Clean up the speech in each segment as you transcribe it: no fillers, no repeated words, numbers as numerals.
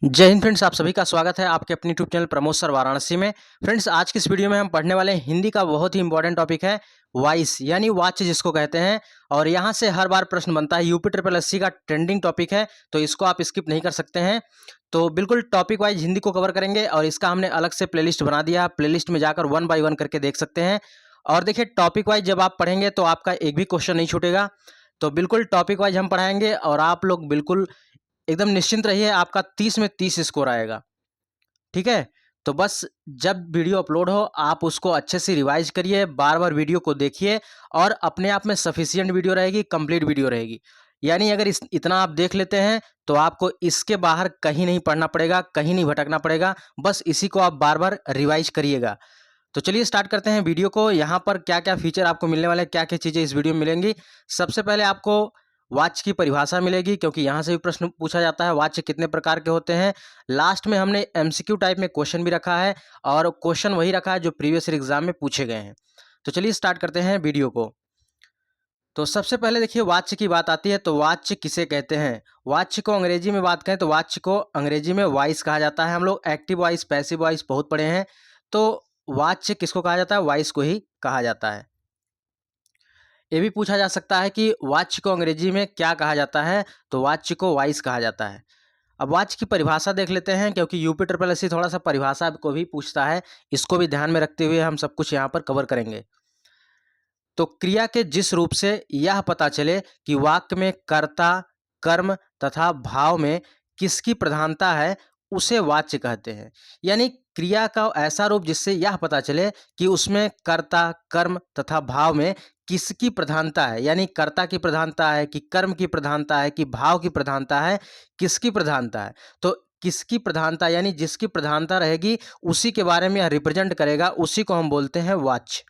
जय हिंद फ्रेंड्स, आप सभी का स्वागत है आपके अपने YouTube channel Pramod sir Varanasi में। फ्रेंड्स, आज की इस वीडियो में हम पढ़ने वाले हैं हिंदी का बहुत ही इंपॉर्टेंट टॉपिक है वॉइस यानी वाच जिसको कहते हैं। और यहाँ से हर बार प्रश्न बनता है, यूपी ट्रिपल एससी का ट्रेंडिंग टॉपिक है, तो इसको आप स्किप नहीं कर सकते हैं। तो बिल्कुल टॉपिक वाइज हिंदी को कवर करेंगे और इसका हमने अलग से प्लेलिस्ट बना दिया, प्लेलिस्ट में जाकर 1 बाय 1 करके देख सकते हैं। और देखिए, टॉपिक वाइज जब आप पढ़ेंगे तो आपका एक भी क्वेश्चन नहीं छूटेगा। तो बिल्कुल टॉपिक वाइज हम पढ़ाएंगे और आप लोग बिल्कुल एकदम निश्चिंत रहिए, आपका 30 में 30 स्कोर आएगा। ठीक है, तो बस जब वीडियो अपलोड हो आप उसको अच्छे से रिवाइज करिए, बार बार वीडियो को देखिए और अपने आप में सफिशिएंट वीडियो रहेगी, कंप्लीट वीडियो रहेगी। यानी अगर इतना आप देख लेते हैं तो आपको इसके बाहर कहीं नहीं पढ़ना पड़ेगा, कहीं नहीं भटकना पड़ेगा, बस इसी को आप बार बार रिवाइज करिएगा। तो चलिए स्टार्ट करते हैं वीडियो को। यहाँ पर क्या क्या फीचर आपको मिलने वाले हैं, क्या क्या चीज़ें इस वीडियो में मिलेंगी। सबसे पहले आपको वाच की परिभाषा मिलेगी, क्योंकि यहाँ से भी प्रश्न पूछा जाता है वाच कितने प्रकार के होते हैं। लास्ट में हमने एमसीक्यू टाइप में क्वेश्चन भी रखा है और क्वेश्चन वही रखा है जो प्रीवियस ईयर एग्जाम में पूछे गए हैं। तो चलिए स्टार्ट करते हैं वीडियो को। तो सबसे पहले देखिए, वाच्य की बात आती है तो वाच्य किसे कहते हैं। वाच्य को अंग्रेजी में बात करें तो वाच्य को अंग्रेजी में वॉइस कहा जाता है। हम लोग एक्टिव वॉइस, पैसिव वॉइस बहुत पढ़े हैं, तो वाच्य किसको कहा जाता है, वॉइस को ही कहा जाता है। ये भी पूछा जा सकता है कि वाच्य को अंग्रेजी में क्या कहा जाता है, तो वाच्य को वॉइस कहा जाता है। अब वाच्य की परिभाषा देख लेते हैं, क्योंकि यूपी ट्रिपल एससी थोड़ा सा परिभाषा को भी पूछता है, इसको भी ध्यान में रखते हुए हम सब कुछ यहाँ पर कवर करेंगे। तो क्रिया के जिस रूप से यह पता चले कि वाक्य में कर्ता, कर्म तथा भाव में किसकी प्रधानता है, उसे वाच्य कहते हैं। यानी क्रिया का ऐसा रूप जिससे यह पता चले कि उसमें कर्ता, कर्म तथा भाव में किसकी प्रधानता है, यानी कर्ता की प्रधानता है कि कर्म की प्रधानता है कि भाव की प्रधानता है, किसकी प्रधानता है। तो किसकी प्रधानता यानी जिसकी प्रधानता रहेगी उसी के बारे में यह रिप्रेजेंट करेगा, उसी को हम बोलते हैं वाच्य।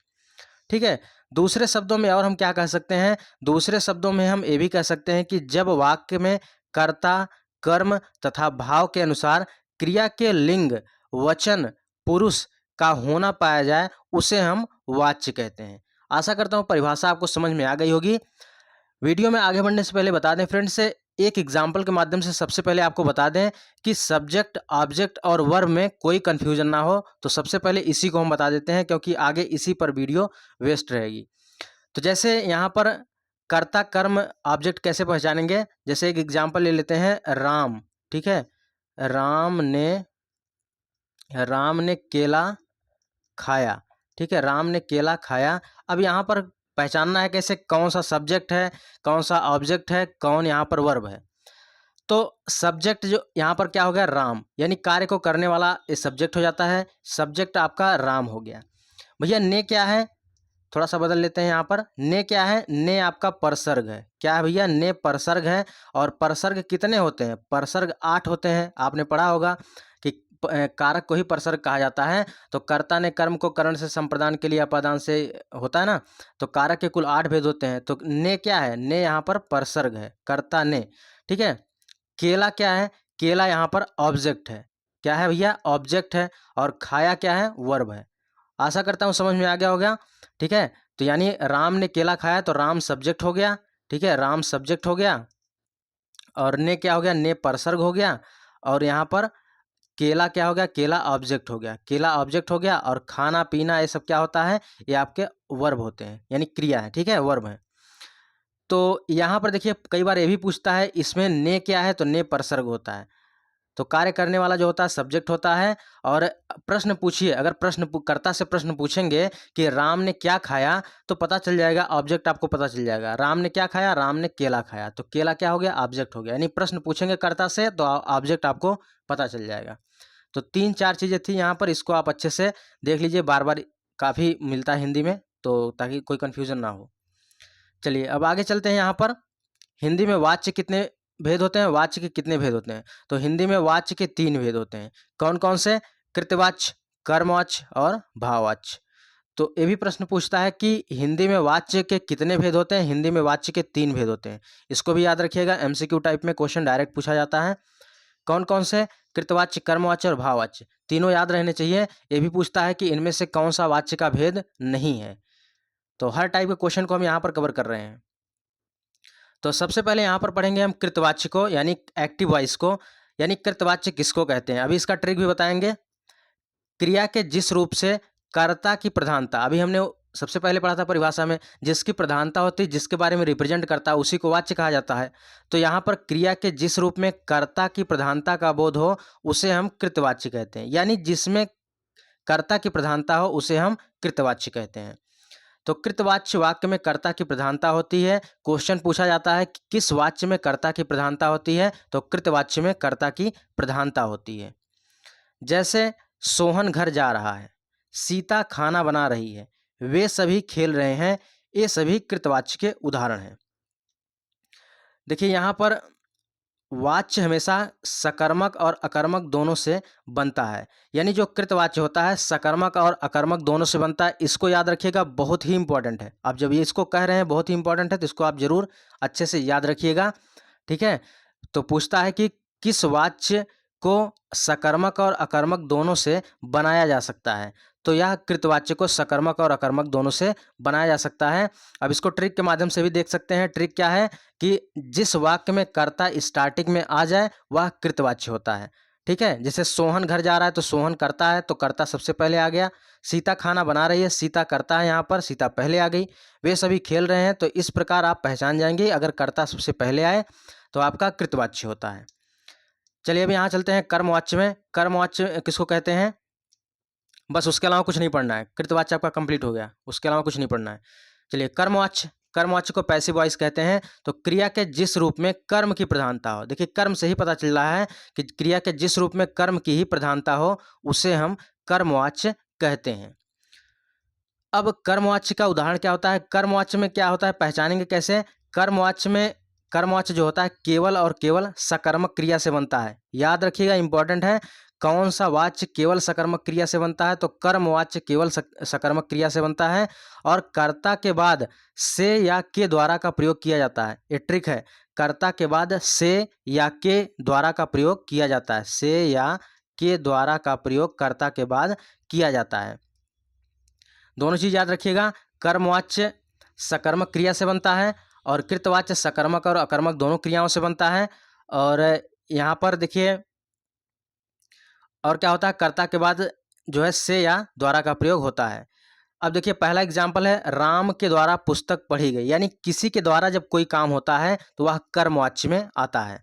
ठीक है, दूसरे शब्दों में और हम क्या कह सकते हैं, दूसरे शब्दों में हम ये भी कह सकते हैं कि जब वाक्य में कर्ता, कर्म तथा भाव के अनुसार क्रिया के लिंग, वचन, पुरुष का होना पाया जाए, उसे हम वाच्य कहते हैं। आशा करता हूँ परिभाषा आपको समझ में आ गई होगी। वीडियो में आगे बढ़ने से पहले बता दें फ्रेंड्स, एक एग्जाम्पल के माध्यम से सबसे पहले आपको बता दें कि सब्जेक्ट, ऑब्जेक्ट और वर्ब में कोई कंफ्यूजन ना हो। तो सबसे पहले इसी को हम बता देते हैं, क्योंकि आगे इसी पर वीडियो वेस्ट रहेगी। तो जैसे यहाँ पर कर्ता, कर्म, ऑब्जेक्ट कैसे पहचानेंगे, जैसे एक एग्जाम्पल ले लेते हैं, राम। ठीक है, राम ने राम ने केला खाया। ठीक है, राम ने केला खाया। अब यहाँ पर पहचानना है कैसे, कौन सा सब्जेक्ट है, कौन सा ऑब्जेक्ट है, कौन यहाँ पर वर्ब है। तो सब्जेक्ट जो यहाँ पर क्या हो गया, राम, यानी कार्य को करने वाला ये सब्जेक्ट हो जाता है। सब्जेक्ट आपका राम हो गया। भैया ने क्या है, थोड़ा सा बदल लेते हैं। यहाँ पर ने क्या है, ने आपका परसर्ग है। क्या है भैया, ने परसर्ग है। और परसर्ग कितने होते हैं, परसर्ग 8 होते हैं। आपने पढ़ा होगा कि कारक को ही परसर्ग कहा जाता है। तो कर्ता ने कर्म को करण से संप्रदान के लिए अपादान से होता है ना, तो कारक के कुल 8 भेद होते हैं। तो ने क्या है, ने यहाँ पर परसर्ग है, कर्ता ने। ठीक है, केला क्या है, केला यहाँ पर ऑब्जेक्ट है। क्या है भैया, ऑब्जेक्ट है। और खाया क्या है, वर्ब है। आशा करता हूँ समझ में आ गया होगा। ठीक है, तो यानी राम ने केला खाया तो राम सब्जेक्ट हो गया। ठीक है, राम सब्जेक्ट हो गया और ने क्या हो गया, ने परसर्ग हो गया। और यहाँ पर केला क्या हो गया, केला ऑब्जेक्ट हो गया, केला ऑब्जेक्ट हो गया। और खाना पीना ये सब क्या होता है, ये आपके वर्ब होते हैं, यानी क्रिया है। ठीक है, वर्ब है। तो यहाँ पर देखिए कई बार ये भी पूछता है इसमें ने क्या है, तो ने परसर्ग होता है। तो कार्य करने वाला जो होता है सब्जेक्ट होता है। और प्रश्न पूछिए, अगर कर्ता से प्रश्न पूछेंगे कि राम ने क्या खाया, तो पता चल जाएगा, ऑब्जेक्ट आपको पता चल जाएगा। राम ने क्या खाया, राम ने केला खाया, तो केला क्या हो गया, ऑब्जेक्ट हो गया। यानी प्रश्न पूछेंगे कर्ता से तो ऑब्जेक्ट आपको पता चल जाएगा। तो 3-4 चीज़ें थी यहाँ पर, इसको आप अच्छे से देख लीजिए, बार बार काफ़ी मिलता है हिंदी में, तो ताकि कोई कन्फ्यूजन ना हो। चलिए अब आगे चलते हैं। यहाँ पर हिंदी में वाच्य कितने भेद होते हैं, वाच्य के कितने भेद होते हैं। तो हिंदी में वाच्य के 3 भेद होते हैं। कौन कौन से, कृतवाच्य, कर्मवाच्य और भाववाच्य। तो ये भी प्रश्न पूछता है कि हिंदी में वाच्य के कितने भेद होते हैं। हिंदी में वाच्य के 3 भेद होते हैं। इसको भी याद रखिएगा, एमसीक्यू टाइप में क्वेश्चन डायरेक्ट पूछा जाता है। कौन कौन से, कृतवाच्य, कर्मवाच्य और भाववाच्य, तीनों याद रहने चाहिए। ये भी पूछता है कि इनमें से कौन सा वाच्य का भेद नहीं है। तो हर टाइप के क्वेश्चन को हम यहाँ पर कवर कर रहे हैं। तो सबसे पहले यहाँ पर पढ़ेंगे हम कृतवाच्य को, यानी एक्टिव वॉइस को। यानी कृतवाच्य किसको कहते हैं, अभी इसका ट्रिक भी बताएंगे। क्रिया के जिस रूप से कर्ता की प्रधानता, अभी हमने सबसे पहले पढ़ा था परिभाषा में, जिसकी प्रधानता होती है, जिसके बारे में रिप्रेजेंट करता है, उसी को वाच्य कहा जाता है। तो यहाँ पर क्रिया के जिस रूप में कर्ता की प्रधानता का बोध हो उसे हम कृतवाच्य कहते हैं, यानी जिसमें कर्ता की प्रधानता हो उसे हम कृतवाच्य कहते हैं। तो कृतवाच्य वाक्य में कर्ता की प्रधानता होती है। क्वेश्चन पूछा जाता है कि किस वाच्य में कर्ता की प्रधानता होती है, तो कृतवाच्य में कर्ता की प्रधानता होती है। जैसे सोहन घर जा रहा है, सीता खाना बना रही है, वे सभी खेल रहे हैं, ये सभी कृतवाच्य के उदाहरण हैं। देखिए यहाँ पर वाच्य हमेशा सकर्मक और अकर्मक दोनों से बनता है, यानी जो कृतवाच्य होता है सकर्मक और अकर्मक दोनों से बनता है। इसको याद रखिएगा, बहुत ही इंपॉर्टेंट है। आप जब ये इसको कह रहे हैं बहुत ही इंपॉर्टेंट है, तो इसको आप जरूर अच्छे से याद रखिएगा, ठीक है। तो पूछता है कि किस वाच्य को सकर्मक और अकर्मक दोनों से बनाया जा सकता है, तो यह कृतवाच्य को सकर्मक और अकर्मक दोनों से बनाया जा सकता है। अब इसको ट्रिक के माध्यम से भी देख सकते हैं। ट्रिक क्या है कि जिस वाक्य में कर्ता स्टार्टिंग में आ जाए वह कृतवाच्य होता है, ठीक है। जैसे सोहन घर जा रहा है तो सोहन कर्ता है, तो कर्ता सबसे पहले आ गया। सीता खाना बना रही है, सीता कर्ता है, यहाँ पर सीता पहले आ गई। वे सभी खेल रहे हैं, तो इस प्रकार आप पहचान जाएंगे, अगर कर्ता सबसे पहले आए तो आपका कृतवाच्य होता है। चलिए अब यहाँ चलते हैं कर्मवाच्य में। कर्मवाच्य किसको कहते हैं, बस उसके अलावा कुछ नहीं पढ़ना है। कृतवाच्य आपका कंप्लीट हो गया, उसके अलावा कुछ नहीं पढ़ना है। चलिए कर्मवाच्य, कर्मवाच्य को पैसिव वॉइस कहते हैं। तो क्रिया के जिस रूप में कर्म की प्रधानता हो, देखिए कर्म से ही पता चल रहा है कि क्रिया के जिस रूप में कर्म की ही प्रधानता हो उसे हम कर्मवाच्य कहते हैं। अब कर्मवाच्य का उदाहरण क्या होता है, कर्मवाच्य में क्या होता है, पहचानेंगे कैसे। कर्मवाच्य में कर्मवाच्य जो होता है केवल और केवल सकर्मक क्रिया से बनता है। याद रखिएगा, इंपॉर्टेंट है। कौन सा वाच्य केवल सकर्मक क्रिया से बनता है, तो कर्मवाच्य केवल सकर्मक क्रिया से बनता है और कर्ता के बाद से या के द्वारा का प्रयोग किया जाता है। ये ट्रिक है, कर्ता के बाद से या के द्वारा का प्रयोग किया जाता है। से या के द्वारा का प्रयोग कर्ता के बाद किया जाता है। दोनों चीज याद रखिएगा, कर्मवाच्य सकर्मक क्रिया से बनता है और कृतवाच्य सकर्मक और अकर्मक दोनों क्रियाओं से बनता है। और यहाँ पर देखिए और क्या होता है, कर्ता के बाद जो है से या द्वारा का प्रयोग होता है। अब देखिए पहला एग्जाम्पल है, राम के द्वारा पुस्तक पढ़ी गई, यानी किसी के द्वारा जब कोई काम होता है तो वह कर्मवाच्य में आता है।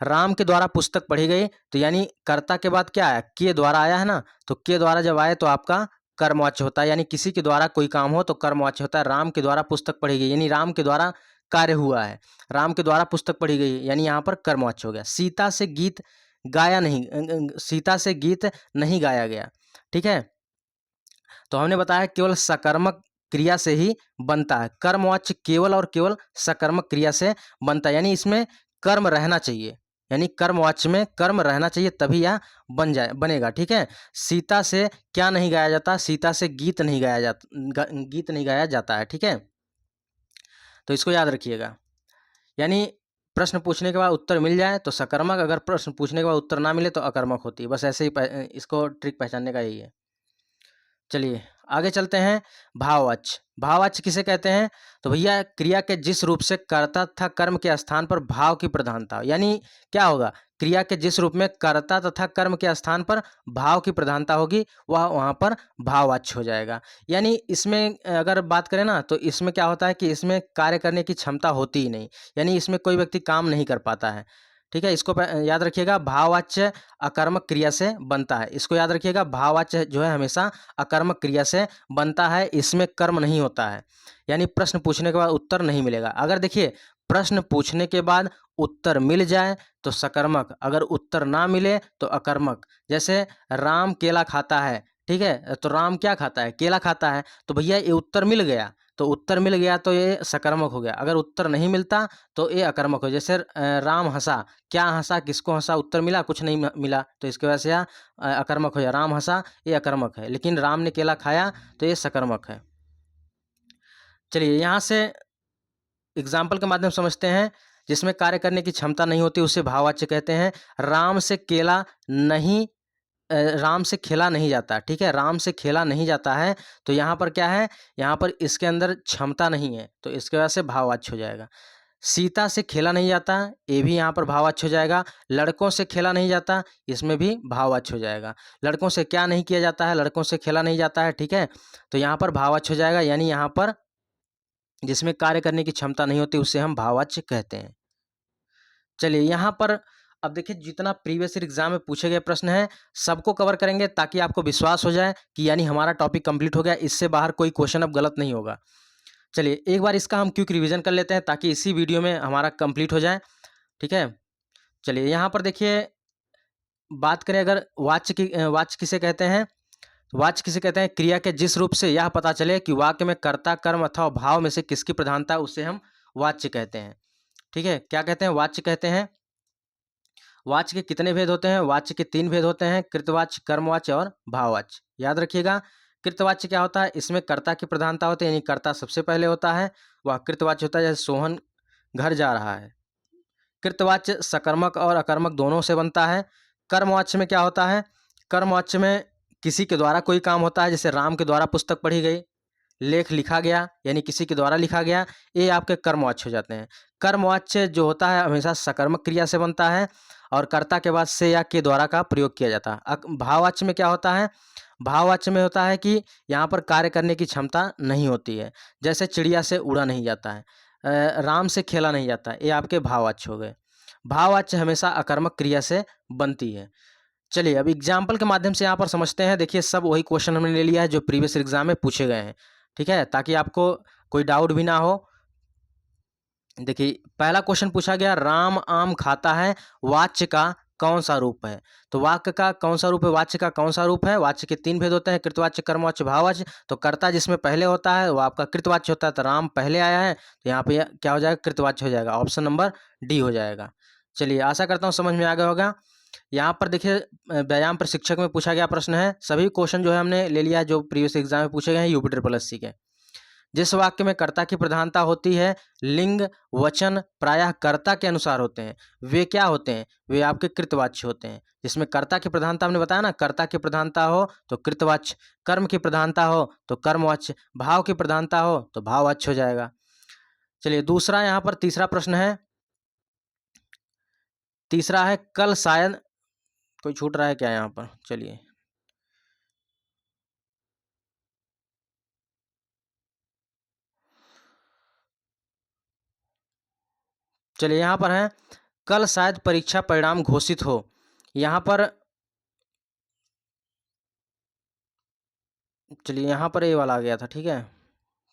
राम के द्वारा पुस्तक पढ़ी गई, तो यानी कर्ता के बाद क्या आया, के द्वारा आया है ना, तो के द्वारा जब आए तो आपका कर्मवाच्य होता है, यानी किसी के द्वारा कोई काम हो तो कर्मवाच्य होता है। राम के द्वारा पुस्तक पढ़ी गई, यानी राम के द्वारा कार्य हुआ है। राम के द्वारा पुस्तक पढ़ी गई, यानी यहाँ पर कर्मवाच्य हो गया। सीता से गीत गाया नहीं, सीता से गीत नहीं गाया गया, ठीक है। तो हमने बताया केवल सकर्मक क्रिया से ही बनता है। कर्मवाच्य केवल और केवल सकर्मक क्रिया से बनता है, यानी इसमें कर्म रहना चाहिए, यानी कर्मवाच्य में कर्म रहना चाहिए तभी यह बनेगा, ठीक है। सीता से क्या नहीं गाया जाता, सीता से गीत नहीं गाया जाता, गीत नहीं गाया जाता है, ठीक है। तो इसको याद रखिएगा, यानी प्रश्न पूछने के बाद उत्तर मिल जाए तो सकर्मक, अगर प्रश्न पूछने के बाद उत्तर ना मिले तो अकर्मक होती है। बस ऐसे ही इसको ट्रिक पहचानने का यही है। चलिए आगे चलते हैं, भाववाच्य। भाववाच्य किसे कहते हैं, तो भैया क्रिया के जिस रूप से कर्ता तथा कर्म के स्थान पर भाव की प्रधानता, यानी क्या होगा, क्रिया के जिस रूप में कर्ता तथा कर्म के स्थान पर भाव की प्रधानता होगी वह वहाँ पर भाववाच्य हो जाएगा। यानी इसमें अगर बात करें ना, तो इसमें क्या होता है कि इसमें कार्य करने की क्षमता होती ही नहीं, यानी इसमें कोई व्यक्ति काम नहीं कर पाता है, ठीक है। इसको याद रखिएगा, भाववाच्य अकर्मक क्रिया से बनता है। इसको याद रखिएगा, भाववाच्य जो है हमेशा अकर्मक क्रिया से बनता है, इसमें कर्म नहीं होता है, यानी प्रश्न पूछने के बाद उत्तर नहीं मिलेगा। अगर देखिए प्रश्न पूछने के बाद उत्तर मिल जाए तो सकर्मक, अगर उत्तर ना मिले तो अकर्मक। जैसे राम केला खाता है, ठीक है, तो राम क्या खाता है, केला खाता है, तो भैया ये उत्तर मिल गया, तो उत्तर मिल गया तो ये सकर्मक हो गया। अगर उत्तर नहीं मिलता तो ये अकर्मक हो, जैसे राम हंसा, क्या हंसा, किसको हंसा, उत्तर मिला, कुछ नहीं मिला, तो इसकी वजह से यह अकर्मक हो जाए। राम हंसा ये अकर्मक है, लेकिन राम ने केला खाया तो ये सकर्मक है। चलिए यहाँ से एग्जाम्पल के माध्यम से समझते हैं, जिसमें कार्य करने की क्षमता नहीं होती उसे भाववाच्य कहते हैं। राम से केला नहीं राम से खेला नहीं जाता, ठीक है, राम से खेला नहीं जाता है, तो यहाँ पर क्या है, यहाँ पर इसके अंदर क्षमता नहीं है, तो इसके वजह से भाववाच्य हो जाएगा। सीता से खेला नहीं जाता, ये भी यहाँ पर भाववाच्य हो जाएगा। लड़कों से खेला नहीं जाता, इसमें भी भाववाच्य हो जाएगा। लड़कों से क्या नहीं किया जाता है, लड़कों से खेला नहीं जाता है, ठीक है, तो यहाँ पर भाववाच्य हो जाएगा। यानी यहाँ पर जिसमें कार्य करने की क्षमता नहीं होती उसे हम भाववाच्य कहते हैं। चलिए यहाँ पर अब देखिए, जितना प्रीवियस ईयर एग्जाम में पूछे गए प्रश्न हैं सबको कवर करेंगे ताकि आपको विश्वास हो जाए कि यानी हमारा टॉपिक कंप्लीट हो गया, इससे बाहर कोई क्वेश्चन अब गलत नहीं होगा। चलिए एक बार इसका हम क्विक रिवीजन कर लेते हैं ताकि इसी वीडियो में हमारा कंप्लीट हो जाए, ठीक है। चलिए यहाँ पर देखिए, बात करें अगर वाच्य की, वाच्य किसे कहते हैं, वाच्य किसे कहते हैं, क्रिया के जिस रूप से यह पता चले कि वाक्य में कर्ता, कर्म अथवा भाव में से किसकी प्रधानता है उसे हम वाच्य कहते हैं, ठीक है। क्या कहते हैं, वाच्य कहते हैं। वाच्य के कितने भेद होते हैं, वाच्य के 3 भेद होते हैं, कृतवाच्य, कर्मवाच्य और भाववाच्य। याद रखिएगा, कृतवाच्य क्या होता है, इसमें कर्ता की प्रधानता होती है, यानी कर्ता सबसे पहले होता है, वह कृतवाच्य होता है। जैसे सोहन घर जा रहा है, कृतवाच्य सकर्मक और अकर्मक दोनों से बनता है। कर्मवाच्य में क्या होता है, कर्मवाच्य में किसी के द्वारा कोई काम होता है, जैसे राम के द्वारा पुस्तक पढ़ी गई, लेख लिखा गया, यानी किसी के द्वारा लिखा गया, ये आपके कर्मवाच्य हो जाते हैं। कर्मवाच्य जो होता है हमेशा सकर्मक क्रिया से बनता है और कर्ता के बाद से या के द्वारा का प्रयोग किया जाता है। भाववाच्य में क्या होता है, भाववाच्य में होता है कि यहाँ पर कार्य करने की क्षमता नहीं होती है, जैसे चिड़िया से उड़ा नहीं जाता है, राम से खेला नहीं जाता है, ये आपके भाववाच्य हो गए। भाववाच्य हमेशा अकर्मक क्रिया से बनती है। चलिए अब एग्जाम्पल के माध्यम से यहाँ पर समझते हैं। देखिए सब वही क्वेश्चन हमने ले लिया है जो प्रीवियस एग्जाम में पूछे गए हैं, ठीक है, ताकि आपको कोई डाउट भी ना हो। देखिए पहला क्वेश्चन पूछा गया, राम आम खाता है, वाच्य का कौन सा रूप है। तो वाक्य का कौन सा रूप है, वाच्य का कौन सा रूप है। वाच्य के 3 भेद होते हैं, कृतवाच्य, कर्मवाच्य, भाववाच्य। तो कर्ता जिसमें पहले होता है वो आपका कृतवाच्य होता है, तो राम पहले आया है तो यहाँ पे क्या हो जाएगा, कृतवाच्य हो जाएगा, ऑप्शन नंबर डी हो जाएगा। चलिए आशा करता हूँ समझ में आ गया होगा। यहाँ पर देखिए व्यायाम प्रशिक्षक में पूछा गया प्रश्न है, सभी क्वेश्चन जो है हमने ले लिया है जो प्रीवियस एग्जाम में पूछे गए हैं यूपी ट्रिपल एससी के। जिस वाक्य में कर्ता की प्रधानता होती है, लिंग वचन प्रायः कर्ता के अनुसार होते हैं, वे क्या होते हैं, वे आपके कृतवाच्य होते हैं। जिसमें कर्ता की प्रधानता हमने बताया ना, कर्ता की प्रधानता हो तो कृतवाच्य, कर्म की प्रधानता हो तो कर्मवाच्य, भाव की प्रधानता हो तो भाववाच्य हो जाएगा। चलिए दूसरा यहाँ पर तीसरा प्रश्न है, तीसरा है कल शायद कोई छूट रहा है क्या यहाँ पर। चलिए चलिए यहाँ पर है, कल शायद परीक्षा परिणाम घोषित हो। यहाँ पर चलिए यहाँ पर ये वाला आ गया था, ठीक है,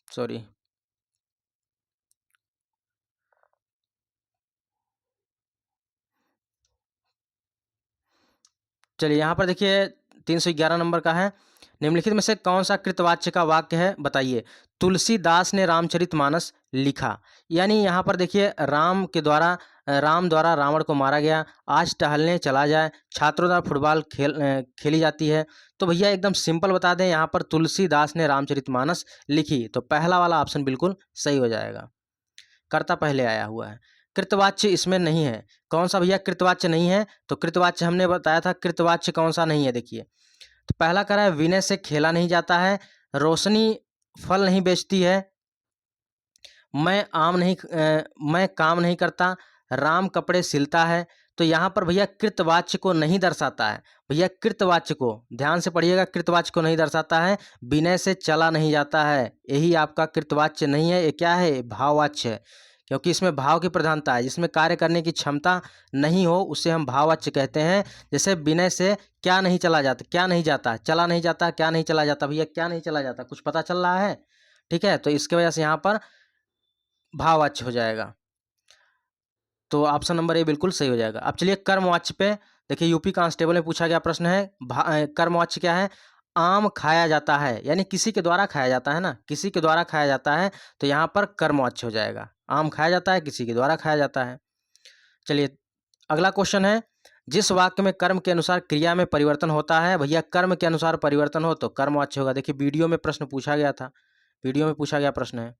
सॉरी। चलिए यहाँ पर देखिए 311 नंबर का है, निम्नलिखित में से कौन सा कृतवाच्य का वाक्य है बताइए। तुलसीदास ने रामचरितमानस लिखा, यानी यहाँ पर देखिए राम द्वारा रावण को मारा गया, आज टहलने चला जाए, छात्रों द्वारा फुटबॉल खेली जाती है। तो भैया एकदम सिंपल बता दें, यहाँ पर तुलसीदास ने रामचरितमानस लिखी, तो पहला वाला ऑप्शन बिल्कुल सही हो जाएगा, कर्ता पहले आया हुआ है। कृतवाच्य इसमें नहीं है, कौन सा भैया कृतवाच्य नहीं है, तो कृतवाच्य हमने बताया था, कृतवाच्य कौन सा नहीं है देखिए। तो पहला कह रहा है विनय से खेला नहीं जाता है, रोशनी फल नहीं बेचती है, मैं काम नहीं करता, राम कपड़े सिलता है। तो यहाँ पर भैया कृतवाच्य को नहीं दर्शाता है, भैया कृतवाच्य को ध्यान से पढ़िएगा, कृतवाच्य को नहीं दर्शाता है। विनय से चला नहीं जाता है, यही आपका कृतवाच्य नहीं है, ये क्या है, भाववाच्य है, क्योंकि इसमें भाव की प्रधानता है। जिसमें कार्य करने की क्षमता नहीं हो उसे हम भाववाच्य कहते हैं। जैसे विनय से क्या नहीं चला जाता, क्या नहीं जाता, चला नहीं जाता, क्या नहीं चला जाता, भैया क्या नहीं चला जाता, कुछ पता चल रहा है, ठीक है, तो इसके वजह से यहाँ पर भाववाच्य हो जाएगा, तो ऑप्शन नंबर ए बिल्कुल सही हो जाएगा। अब चलिए कर्मवाच्य पे देखिए, यूपी कांस्टेबल में पूछा गया प्रश्न है, कर्मवाच्य क्या है, आम खाया जाता है, यानी किसी के द्वारा खाया जाता है ना, किसी के द्वारा खाया जाता है, तो यहाँ पर कर्मवाच्य हो जाएगा, आम खाया जाता है, किसी के द्वारा खाया जाता है। चलिए अगला क्वेश्चन है, जिस वाक्य में कर्म के अनुसार क्रिया में परिवर्तन होता है, भैया कर्म के अनुसार परिवर्तन हो तो कर्मवाच्य होगा। देखिए वीडियो में प्रश्न पूछा गया था, वीडियो में पूछा गया प्रश्न है,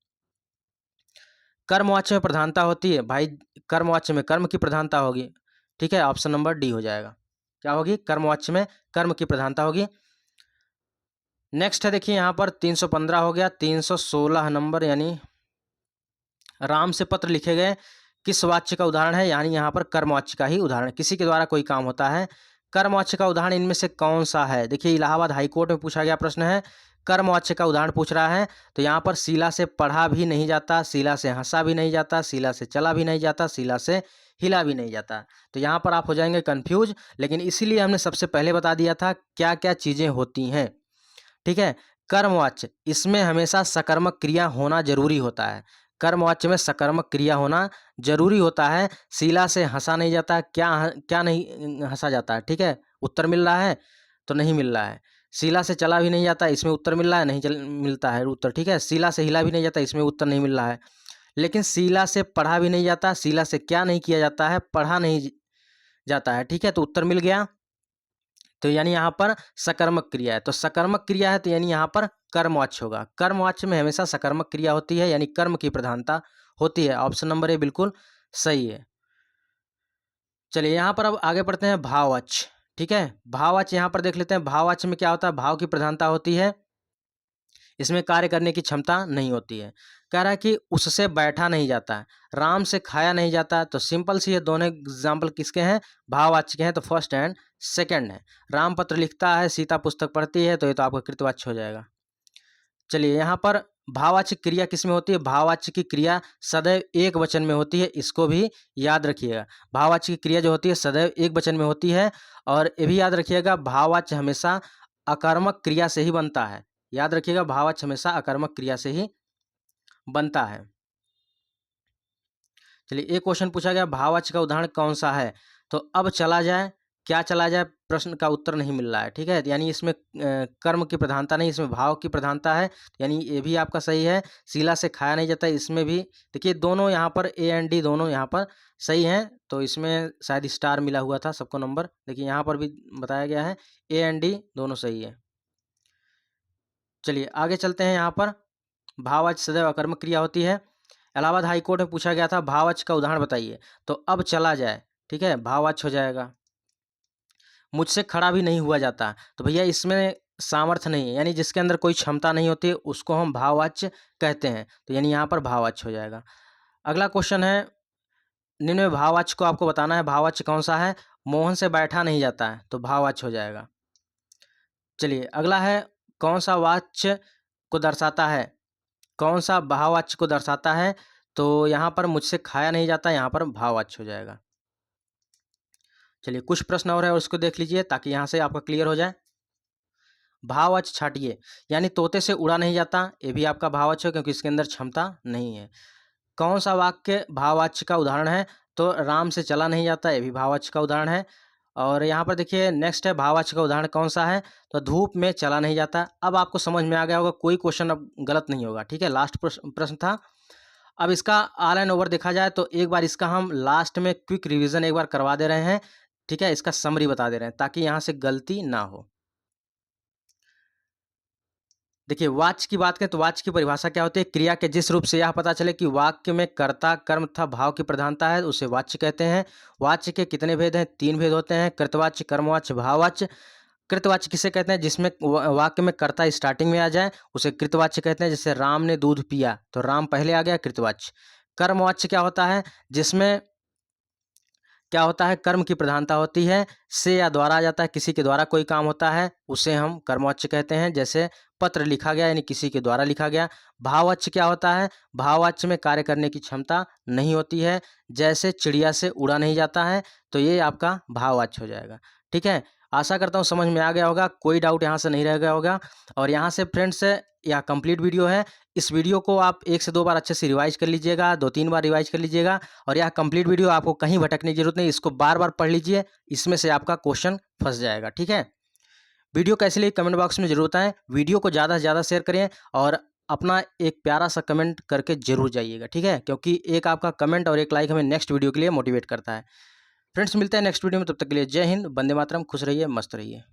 कर्मवाच्य में प्रधानता होती है भाई, कर्मवाच्य में कर्म की प्रधानता होगी, ठीक है, ऑप्शन नंबर डी हो जाएगा, क्या होगी, कर्मवाच्य में कर्म की प्रधानता होगी। नेक्स्ट है देखिए यहाँ पर 315 हो गया, 316 नंबर, यानी राम से पत्र लिखे गए, किस वाच्य का उदाहरण है, यानी यहाँ पर कर्मवाच्य का ही उदाहरण, किसी के द्वारा कोई काम होता है। कर्मवाच्य का उदाहरण इनमें से कौन सा है? देखिए इलाहाबाद हाईकोर्ट में पूछा गया प्रश्न है, कर्मवाच्य का उदाहरण पूछ रहा है। तो यहाँ पर शीला से पढ़ा भी नहीं जाता, शीला से हंसा भी नहीं जाता, शीला से चला भी नहीं जाता, शीला से हिला भी नहीं जाता। तो यहाँ पर आप हो जाएंगे कंफ्यूज, लेकिन इसीलिए हमने सबसे पहले बता दिया था क्या क्या चीज़ें होती हैं। ठीक है, कर्मवाच्य इसमें हमेशा सकर्मक क्रिया होना जरूरी होता है। कर्मवाच्य में सकर्मक क्रिया होना जरूरी होता है। शीला से हंसा नहीं जाता, क्या नहीं हंसा जाता है? ठीक है, उत्तर मिल रहा है? तो नहीं मिल रहा है। शीला से चला भी नहीं जाता, इसमें उत्तर मिल रहा है? नहीं मिलता है उत्तर। ठीक है, शीला से हिला भी नहीं जाता, इसमें उत्तर नहीं मिल रहा है। लेकिन शीला से पढ़ा भी नहीं जाता, शीला से क्या नहीं किया जाता है? पढ़ा नहीं जाता है। ठीक है, तो उत्तर मिल गया। तो यानी यहाँ पर सकर्मक क्रिया है, तो सकर्मक क्रिया है तो यानी यहाँ पर कर्मवाच्य होगा। कर्मवाच्य में हमेशा सकर्मक क्रिया होती है, यानी कर्म की प्रधानता होती है। ऑप्शन नंबर ए बिल्कुल सही है। चलिए यहाँ पर अब आगे बढ़ते हैं भाववाच्य। ठीक है, भाववाच्य यहाँ पर देख लेते हैं। भाववाच्य में क्या होता है? भाव की प्रधानता होती है, इसमें कार्य करने की क्षमता नहीं होती है। कह रहा है कि उससे बैठा नहीं जाता है, राम से खाया नहीं जाता। तो सिंपल सी ये दोनों एग्जाम्पल किसके हैं? भाववाच्य के हैं। तो फर्स्ट एंड सेकंड है। राम पत्र लिखता है, सीता पुस्तक पढ़ती है, तो ये तो आपका कृतवाच्य हो जाएगा। चलिए यहाँ पर भाववाच्य क्रिया किस में होती है? भाववाच्य की क्रिया सदैव एक वचन में होती है, इसको भी याद रखिएगा। भाववाच्य की क्रिया जो होती है सदैव एक वचन में होती है। और ये भी याद रखिएगा भाववाच्य हमेशा अकर्मक क्रिया से ही बनता है। याद रखिएगा भाववाच्य हमेशा अकर्मक क्रिया से ही बनता है। चलिए एक क्वेश्चन पूछा गया भाववाच्य का उदाहरण कौन सा है? तो अब चला जाए, क्या चला जाए? प्रश्न का उत्तर नहीं मिल रहा है। ठीक है, यानी इसमें कर्म की प्रधानता नहीं, इसमें भाव की प्रधानता है, यानी ये भी आपका सही है। शीला से खाया नहीं जाता, इसमें भी देखिए दोनों यहाँ पर ए एंड डी दोनों यहाँ पर सही हैं। तो इसमें शायद स्टार मिला हुआ था सबको नंबर, देखिए यहाँ पर भी बताया गया है ए एंड डी दोनों सही है। चलिए आगे चलते हैं। यहाँ पर भाववाच्य सदैव अकर्मक क्रिया होती है। इलाहाबाद हाई कोर्ट में पूछा गया था भाववाच्य का उदाहरण बताइए। तो अब चला जाए, ठीक है, भाववाच्य हो जाएगा। मुझसे खड़ा भी नहीं हुआ जाता, तो भैया इसमें सामर्थ्य नहीं है, यानी जिसके अंदर कोई क्षमता नहीं होती उसको हम भाववाच्य कहते हैं। तो यानी यहाँ पर भाववाच्य हो जाएगा। अगला क्वेश्चन है, निम्न में भाववाच्य को आपको बताना है, भाववाच्य कौन सा है? मोहन से बैठा नहीं जाता है, तो भाववाच्य हो जाएगा। चलिए अगला है, कौन सा वाच्य को दर्शाता है? कौन सा भाववाच्य को दर्शाता है? तो यहाँ पर मुझसे खाया नहीं जाता, यहाँ पर भाववाच्य हो जाएगा। चलिए कुछ प्रश्न और है, उसको देख लीजिए ताकि यहाँ से आपका क्लियर हो जाए। भाववाच्य छाटिए, यानी तोते से उड़ा नहीं जाता, ये भी आपका भाववाच्य है क्योंकि इसके अंदर क्षमता नहीं है। कौन सा वाक्य भाववाच्य का उदाहरण है? तो राम से चला नहीं जाता, ये भी भाववाच्य का उदाहरण है। और यहाँ पर देखिए नेक्स्ट है, भाववाच्य का उदाहरण कौन सा है? तो धूप में चला नहीं जाता। अब आपको समझ में आ गया होगा, कोई क्वेश्चन अब गलत नहीं होगा। ठीक है, लास्ट प्रश्न था। अब इसका ऑल एंड ओवर देखा जाए तो एक बार इसका हम लास्ट में क्विक रिवीजन एक बार करवा दे रहे हैं। ठीक है, इसका समरी बता दे रहे हैं ताकि यहाँ से गलती ना हो। देखिए वाच्य की बात करें तो वाच्य की परिभाषा क्या होती है? क्रिया के जिस रूप से यह पता चले कि वाक्य में कर्ता कर्म तथा भाव की प्रधानता है, उसे वाच्य कहते हैं। वाच्य के कितने भेद हैं? 3 भेद होते हैं, कृतवाच्य, कर्मवाच्य, भाववाच्य। कृतवाच्य किसे कहते हैं? जिसमें वाक्य में कर्ता स्टार्टिंग में आ जाए उसे कृतवाच्य कहते हैं। जैसे राम ने दूध पिया, तो राम पहले आ गया, कृतवाच्य। कर्मवाच्य क्या होता है? जिसमें क्या होता है? कर्म की प्रधानता होती है, से या द्वारा आ जाता है, किसी के द्वारा कोई काम होता है, उसे हम कर्मवाच्य कहते हैं। जैसे पत्र लिखा गया, यानी किसी के द्वारा लिखा गया। भाववाच्य क्या होता है? भाववाच्य में कार्य करने की क्षमता नहीं होती है, जैसे चिड़िया से उड़ा नहीं जाता है, तो ये आपका भाववाच्य हो जाएगा। ठीक है, आशा करता हूँ समझ में आ गया होगा, कोई डाउट यहाँ से नहीं रह गया होगा। और यहाँ से फ्रेंड्स यह कंप्लीट वीडियो है। इस वीडियो को आप 1 से 2 बार अच्छे से रिवाइज कर लीजिएगा, 2-3 बार रिवाइज कर लीजिएगा। और यह कंप्लीट वीडियो, आपको कहीं भटकने की जरूरत नहीं, इसको बार बार पढ़ लीजिए, इसमें से आपका क्वेश्चन फंस जाएगा। ठीक है, वीडियो कैसी लगी कमेंट बॉक्स में जरूर बताएं। वीडियो को ज़्यादा से ज़्यादा शेयर करें और अपना एक प्यारा सा कमेंट करके जरूर जाइएगा। ठीक है, क्योंकि एक आपका कमेंट और एक लाइक हमें नेक्स्ट वीडियो के लिए मोटिवेट करता है। फ्रेंड्स मिलते हैं नेक्स्ट वीडियो में, तब तक के लिए जय हिंद, वंदे मातरम, खुश रहिए, मस्त रहिए।